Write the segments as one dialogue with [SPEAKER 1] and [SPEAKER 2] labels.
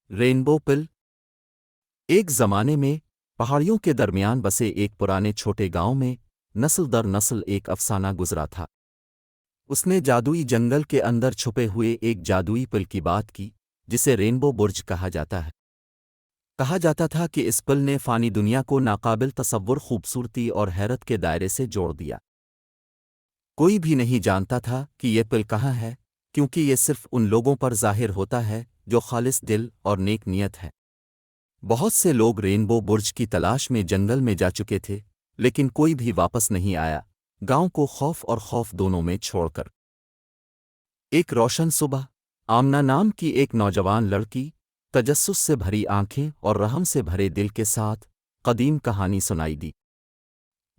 [SPEAKER 1] Rainbow پل ایک زمانے میں پہاڑیوں کے درمیان بسے ایک پرانے چھوٹے گاؤں میں نسل در نسل ایک افسانہ گزرا تھا۔ اس نے جادوئی جنگل کے اندر چھپے ہوئے ایک جادوئی پل کی بات کی جسے رینبو برج کہا جاتا ہے۔ کہا جاتا تھا کہ اس پل نے فانی دنیا کو ناقابل تصور خوبصورتی اور حیرت کے دائرے سے جوڑ دیا۔ کوئی بھی نہیں جانتا تھا کہ یہ پل کہاں ہے، کیونکہ یہ صرف ان لوگوں پر ظاہر ہوتا ہے جو خالص دل اور نیک نیت ہے۔ بہت سے لوگ رینبو برج کی تلاش میں جنگل میں جا چکے تھے، لیکن کوئی بھی واپس نہیں آیا، گاؤں کو خوف اور خوف دونوں میں چھوڑ کر۔ ایک روشن صبح آمنہ نام کی ایک نوجوان لڑکی تجسس سے بھری آنکھیں اور رحم سے بھرے دل کے ساتھ قدیم کہانی سنائی دی۔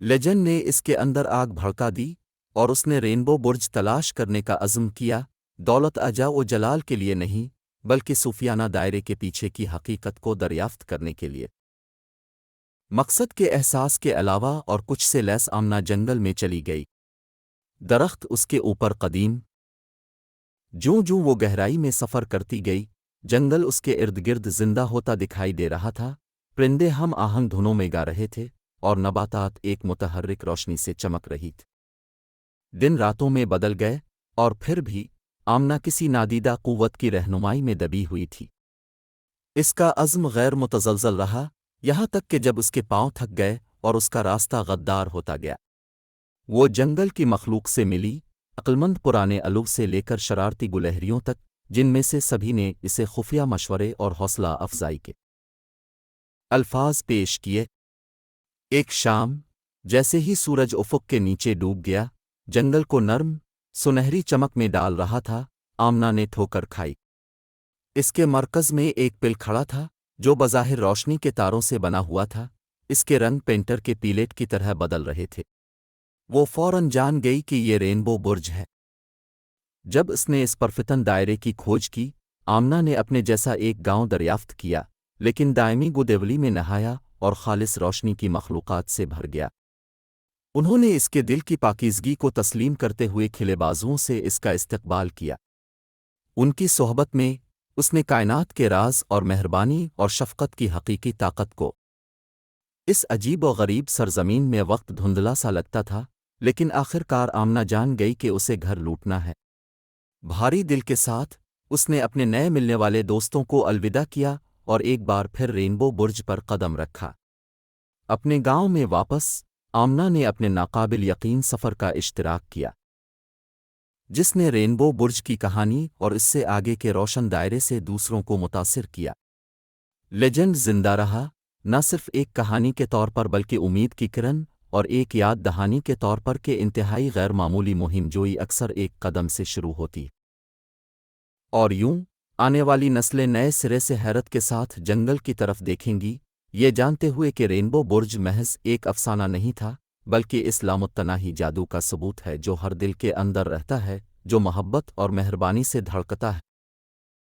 [SPEAKER 1] لیجنڈ نے اس کے اندر آگ بھڑکا دی اور اس نے رینبو برج تلاش کرنے کا عزم کیا، دولت اجا و جلال کے لیے نہیں بلکہ صوفیانہ دائرے کے پیچھے کی حقیقت کو دریافت کرنے کے لیے۔ مقصد کے احساس کے علاوہ اور کچھ سے لیس آمنہ جنگل میں چلی گئی۔ درخت اس کے اوپر قدیم، جوں جوں وہ گہرائی میں سفر کرتی گئی، جنگل اس کے ارد گرد زندہ ہوتا دکھائی دے رہا تھا، پرندے ہم آہنگ دھنوں میں گا رہے تھے اور نباتات ایک متحرک روشنی سے چمک رہی تھی۔ دن راتوں میں بدل گئے اور پھر بھی آمنہ کسی نادیدہ قوت کی رہنمائی میں دبی ہوئی تھی۔ اس کا عزم غیر متزلزل رہا، یہاں تک کہ جب اس کے پاؤں تھک گئے اور اس کا راستہ غدار ہوتا گیا۔ وہ جنگل کی مخلوق سے ملی، عقلمند پرانے الوگ سے لے کر شرارتی گلہریوں تک، جن میں سے سبھی نے اسے خفیہ مشورے اور حوصلہ افزائی کے الفاظ پیش کیے۔ ایک شام، جیسے ہی سورج افق کے نیچے ڈوب گیا، جنگل کو نرم سنہری چمک میں ڈال رہا تھا، آمنہ نے ٹھوکر کھائی۔ اس کے مرکز میں ایک پل کھڑا تھا جو بظاہر روشنی کے تاروں سے بنا ہوا تھا، اس کے رنگ پینٹر کے پیلیٹ کی طرح بدل رہے تھے۔ وہ فوراً جان گئی کہ یہ رینبو برج ہے۔ جب اس نے اس پرفتن دائرے کی کھوج کی، آمنہ نے اپنے جیسا ایک گاؤں دریافت کیا، لیکن دائمی گودیولی میں نہایا اور خالص روشنی کی مخلوقات سے بھر گیا۔ انہوں نے اس کے دل کی پاکیزگی کو تسلیم کرتے ہوئے کھلے بازوؤں سے اس کا استقبال کیا۔ ان کی صحبت میں اس نے کائنات کے راز اور مہربانی اور شفقت کی حقیقی طاقت کو۔ اس عجیب و غریب سرزمین میں وقت دھندلا سا لگتا تھا، لیکن آخر کار آمنہ جان گئی کہ اسے گھر لوٹنا ہے۔ بھاری دل کے ساتھ اس نے اپنے نئے ملنے والے دوستوں کو الوداع کیا اور ایک بار پھر رینبو برج پر قدم رکھا۔ اپنے گاؤں میں واپس آمنہ نے اپنے ناقابل یقین سفر کا اشتراک کیا، جس نے رینبو برج کی کہانی اور اس سے آگے کے روشن دائرے سے دوسروں کو متاثر کیا۔ لیجنڈ زندہ رہا، نہ صرف ایک کہانی کے طور پر بلکہ امید کی کرن اور ایک یاد دہانی کے طور پر کہ انتہائی غیر معمولی مہم جوئی اکثر ایک قدم سے شروع ہوتی اور یوں آنے والی نسلیں نئے سرے سے حیرت کے ساتھ جنگل کی طرف دیکھیں گی، یہ جانتے ہوئے کہ رینبو برج محض ایک افسانہ نہیں تھا بلکہ اس لامتناہی جادو کا ثبوت ہے جو ہر دل کے اندر رہتا ہے، جو محبت اور مہربانی سے دھڑکتا ہے۔